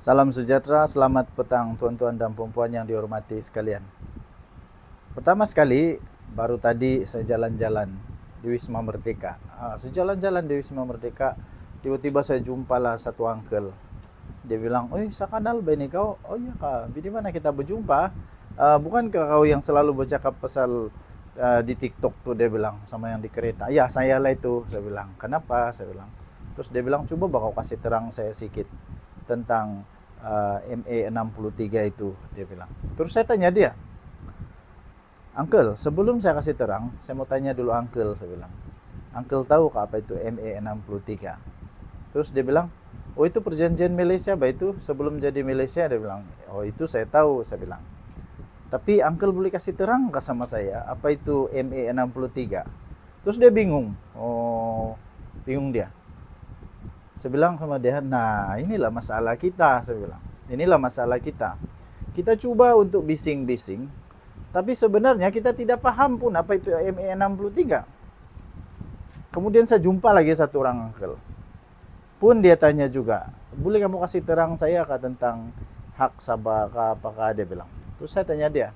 Salam sejahtera, selamat petang tuan-tuan dan puan-puan yang dihormati sekalian. Pertama sekali, baru tadi saya jalan-jalan di Wisma Merdeka. Sejalan-jalan di Wisma Merdeka, tiba-tiba saya jumpalah satu uncle. Dia bilang, "Oi, saya kenal bini kau." "Oh iya kak, di mana kita berjumpa? Bukankah kau yang selalu bercakap pasal di TikTok tuh?" Dia bilang, "sama yang di kereta." "Ya, saya lah itu." Saya bilang, "Kenapa?" Saya bilang. Terus dia bilang, "Coba kau kasih terang saya sedikit tentang ME63 itu," dia bilang. Terus saya tanya dia, "Uncle, sebelum saya kasih terang, saya mau tanya dulu Uncle," saya bilang. "Uncle tahu apa itu ME63?" Terus dia bilang, "Oh itu perjanjian Malaysia, bah itu sebelum jadi Malaysia," dia bilang. "Oh itu saya tahu," saya bilang. "Tapi Uncle boleh kasih terang ke sama saya apa itu ME63?" Terus dia bingung. Bingung dia. Saya bilang sama dia, "Nah inilah masalah kita," saya bilang. "Inilah masalah kita. Kita coba untuk bising-bising, tapi sebenarnya kita tidak paham pun apa itu ME63. Kemudian saya jumpa lagi satu orang uncle. Pun dia tanya juga, "Boleh kamu kasih terang saya kah tentang hak sabah kah apakah?" dia bilang. Terus saya tanya dia,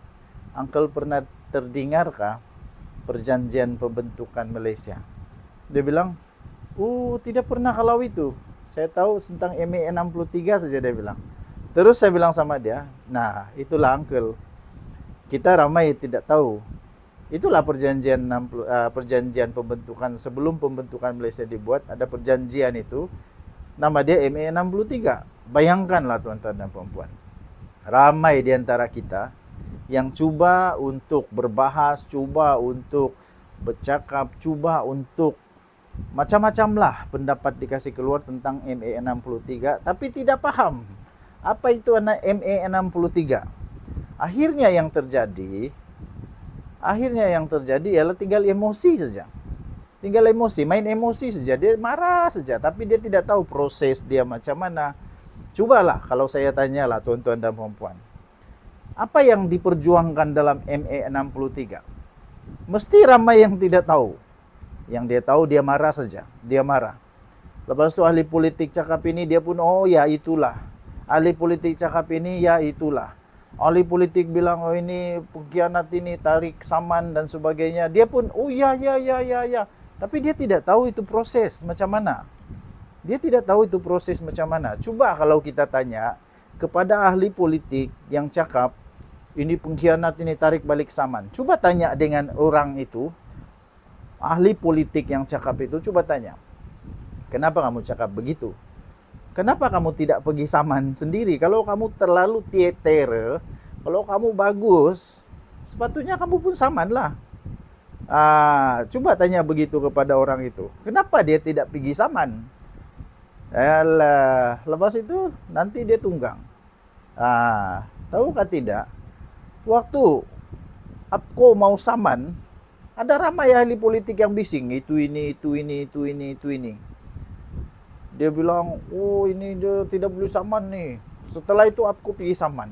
"Uncle pernah terdengarkah perjanjian pembentukan Malaysia?" Dia bilang, "Oh, tidak pernah kalau itu. Saya tahu tentang ME63 saja," dia bilang. Terus saya bilang sama dia, "Nah, itulah uncle. Kita ramai tidak tahu. Itulah perjanjian pembentukan sebelum pembentukan Malaysia dibuat, ada perjanjian itu. Nama dia ME63. Bayangkanlah tuan-tuan dan puan-puan. Ramai di antara kita yang coba untuk berbahas, coba untuk bercakap, coba untuk macam-macam lah pendapat dikasih keluar tentang ME63, tapi tidak paham apa itu ME63. Akhirnya yang terjadi ialah tinggal emosi saja. Tinggal emosi, main emosi saja. Dia marah saja, tapi dia tidak tahu proses dia macam mana. Cobalah kalau saya tanyalah tuan-tuan dan puan-puan, apa yang diperjuangkan dalam ME63? Mesti ramai yang tidak tahu. Yang dia tahu dia marah saja, dia marah. Lepas itu ahli politik cakap ini, dia pun oh ya itulah. Ahli politik cakap ini, ya itulah. Ahli politik bilang oh ini pengkhianat, ini tarik saman dan sebagainya. Dia pun oh ya. Tapi dia tidak tahu itu proses macam mana. Dia tidak tahu itu proses macam mana. Coba kalau kita tanya kepada ahli politik yang cakap ini pengkhianat, ini tarik balik saman. Coba tanya dengan orang itu, ahli politik yang cakap itu, coba tanya, "Kenapa kamu cakap begitu? Kenapa kamu tidak pergi saman sendiri? Kalau kamu terlalu teater, kalau kamu bagus, sepatutnya kamu pun saman lah." Coba tanya begitu kepada orang itu. Kenapa dia tidak pergi saman? Alah, lepas itu nanti dia tunggang. Tahukah tidak? Waktu APKO mau saman, ada ramai ahli politik yang bising, itu ini. Dia bilang, "Oh ini dia tidak boleh saman nih." Setelah itu APKO pergi saman.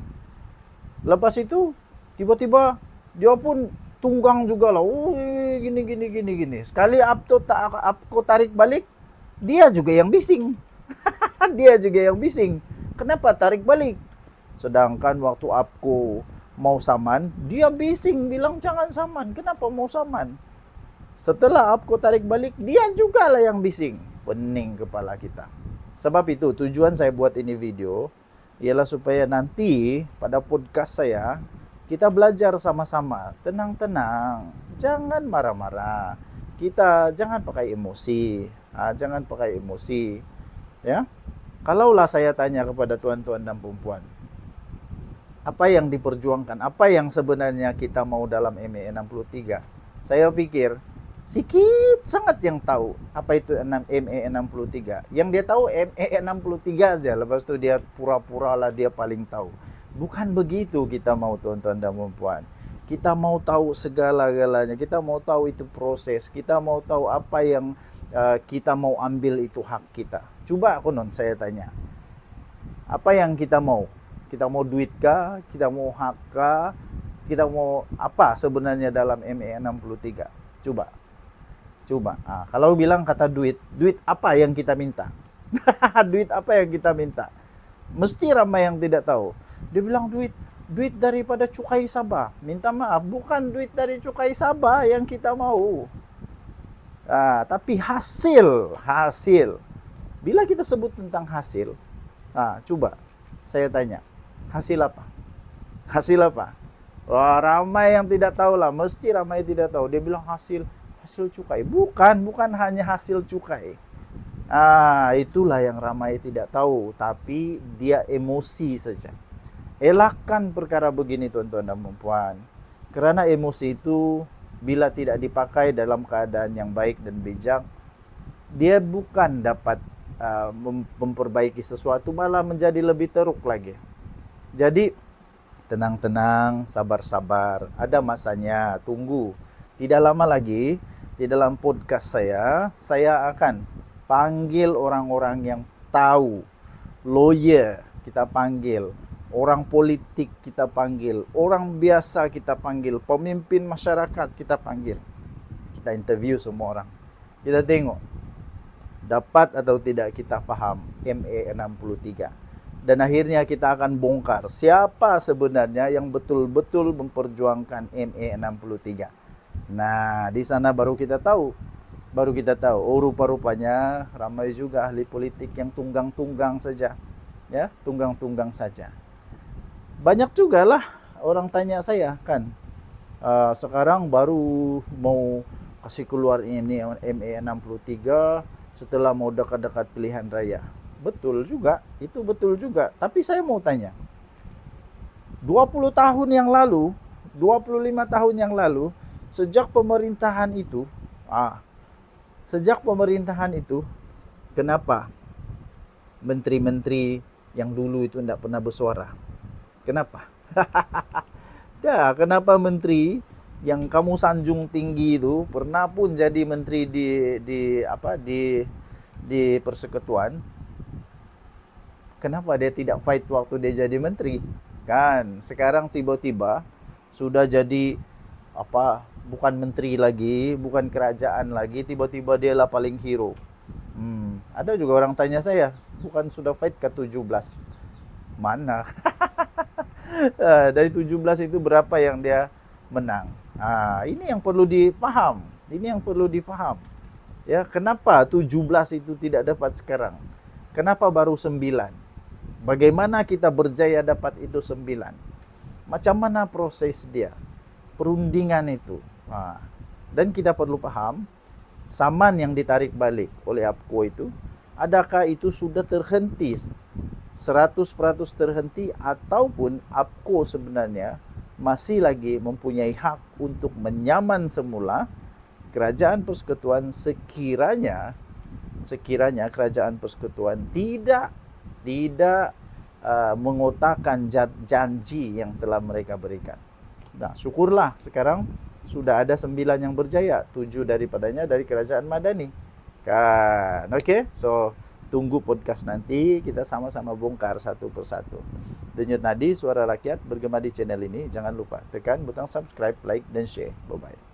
Lepas itu tiba-tiba dia pun tunggang juga lah. "Oh gini. Sekali APKO tarik balik, dia juga yang bising. Dia juga yang bising. Kenapa tarik balik? Sedangkan waktu APKO mau saman, dia bising bilang jangan saman. Kenapa mau saman? Setelah APKO tarik balik, dia juga lah yang bising. Pening kepala kita. Sebab itu tujuan saya buat ini video ialah supaya nanti pada podcast saya kita belajar sama-sama. Tenang-tenang, jangan marah-marah. Kita jangan pakai emosi. Jangan pakai emosi. Ya. Kalaulah saya tanya kepada tuan-tuan dan perempuan, apa yang diperjuangkan, apa yang sebenarnya kita mau dalam ME63? Saya pikir sikit sangat yang tahu apa itu ME63. Yang dia tahu ME63 aja, lepas itu dia pura-pura lah dia paling tahu. Bukan begitu kita mau tuan-tuan dan perempuan. Kita mau tahu segala-galanya, kita mau tahu itu proses, kita mau tahu apa yang kita mau ambil itu hak kita. Coba konon saya tanya, apa yang kita mau? Kita mau duit kah? Kita mau hak kah? Kita mau apa sebenarnya dalam ME63? Coba. Kalau bilang kata duit apa yang kita minta? Duit apa yang kita minta? Mesti ramai yang tidak tahu. Dia bilang duit daripada cukai Sabah. Minta maaf, bukan duit dari cukai Sabah yang kita mau. Tapi hasil. Bila kita sebut tentang hasil, coba saya tanya, hasil apa? Hasil apa? Wah, ramai yang tidak tahu lah, mesti ramai tidak tahu. Dia bilang hasil cukai. Bukan hanya hasil cukai. Itulah yang ramai tidak tahu, tapi dia emosi saja. Elakkan perkara begini tuan-tuan dan puan. Karena emosi itu bila tidak dipakai dalam keadaan yang baik dan bijak, dia bukan dapat memperbaiki sesuatu, malah menjadi lebih teruk lagi. Jadi tenang-tenang, sabar-sabar, ada masanya, tunggu. Tidak lama lagi di dalam podcast saya akan panggil orang-orang yang tahu, lawyer kita panggil, orang politik kita panggil, orang biasa kita panggil, pemimpin masyarakat kita panggil. Kita interview semua orang. Kita tengok dapat atau tidak kita faham MA63. Dan akhirnya kita akan bongkar siapa sebenarnya yang betul-betul memperjuangkan MA63. Nah, di sana baru kita tahu. Oh, rupa-rupanya ramai juga ahli politik yang tunggang-tunggang saja. Ya, tunggang-tunggang saja. Banyak juga lah orang tanya saya kan, sekarang baru mau kasih keluar ini MA63 setelah mau dekat-dekat pilihan raya. Betul juga, itu betul juga. Tapi saya mau tanya, 20 tahun yang lalu, 25 tahun yang lalu, sejak pemerintahan itu, kenapa menteri-menteri yang dulu itu tidak pernah bersuara? Kenapa? Kenapa menteri yang kamu sanjung tinggi itu pernah pun jadi menteri di persekutuan? Kenapa dia tidak fight waktu dia jadi menteri? Kan sekarang tiba-tiba sudah jadi bukan menteri lagi, bukan kerajaan lagi, tiba-tiba dia lah paling hero. Ada juga orang tanya saya, bukan sudah fight ke 17? Mana? Dari 17 itu berapa yang dia menang? Ini yang perlu dipaham. Ya, kenapa 17 itu tidak dapat sekarang? Kenapa baru 9? Bagaimana kita berjaya dapat itu 9? Macam mana proses dia? Perundingan itu. Dan kita perlu paham, saman yang ditarik balik oleh APKO itu, adakah itu sudah terhenti 100% terhenti, ataupun APKO sebenarnya masih lagi mempunyai hak untuk menyaman semula kerajaan persekutuan sekiranya kerajaan persekutuan tidak mengotakkan janji yang telah mereka berikan. Nah, syukurlah sekarang sudah ada 9 yang berjaya, 7 daripadanya dari kerajaan Madani. Kan, oke? So, tunggu podcast nanti, kita sama-sama bongkar satu persatu. Denyut Nadi, Suara Rakyat bergema di channel ini. Jangan lupa tekan butang subscribe, like, dan share. Bye-bye.